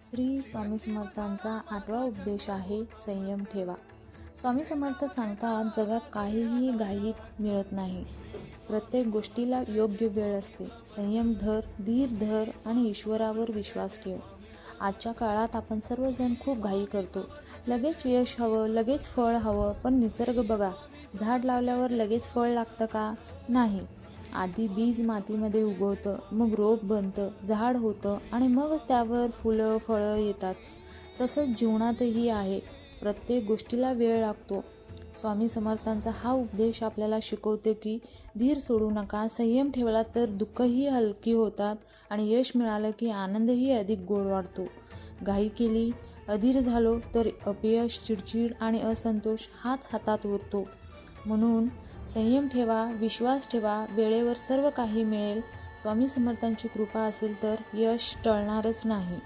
श्री स्वामी समर्थांचा 8वा उपदेश आहे संयम ठेवा. स्वामी समर्थ सांगतात, जगात काहीही घाईत मिळत नाही. प्रत्येक गोष्टीला योग्य वेळ असते. संयम धर, धीर धर आणि ईश्वरावर विश्वास ठेव. आजच्या काळात आपण सर्वजण खूप घाई करतो. लगेच यश हवं, लगेच फळ हवं. पण निसर्ग बघा, झाड लावल्यावर लगेच फळ लागतं का? नाही. आधी बीज मातीमध्ये उगवतं, मग रोप बनतं, झाड होतं आणि मगच त्यावर फुलं फळं येतात. तसंच जीवनातही आहे. प्रत्येक गोष्टीला वेळ लागतो. स्वामी समर्थांचा हा उपदेश आपल्याला शिकवते की धीर सोडू नका. संयम ठेवला तर दुःखही हलकी होतात आणि यश मिळालं की आनंदही अधिक गोड वाढतो. घाई केली, अधीर झालो तर अपयश, चिडचिड आणि असंतोष हाच हातात उरतो. म्हणून संयम ठेवा, विश्वास ठेवा, वेळेवर सर्व काही मिळेल. स्वामी समर्थांची कृपा असेल तर यश टळणारच नाही.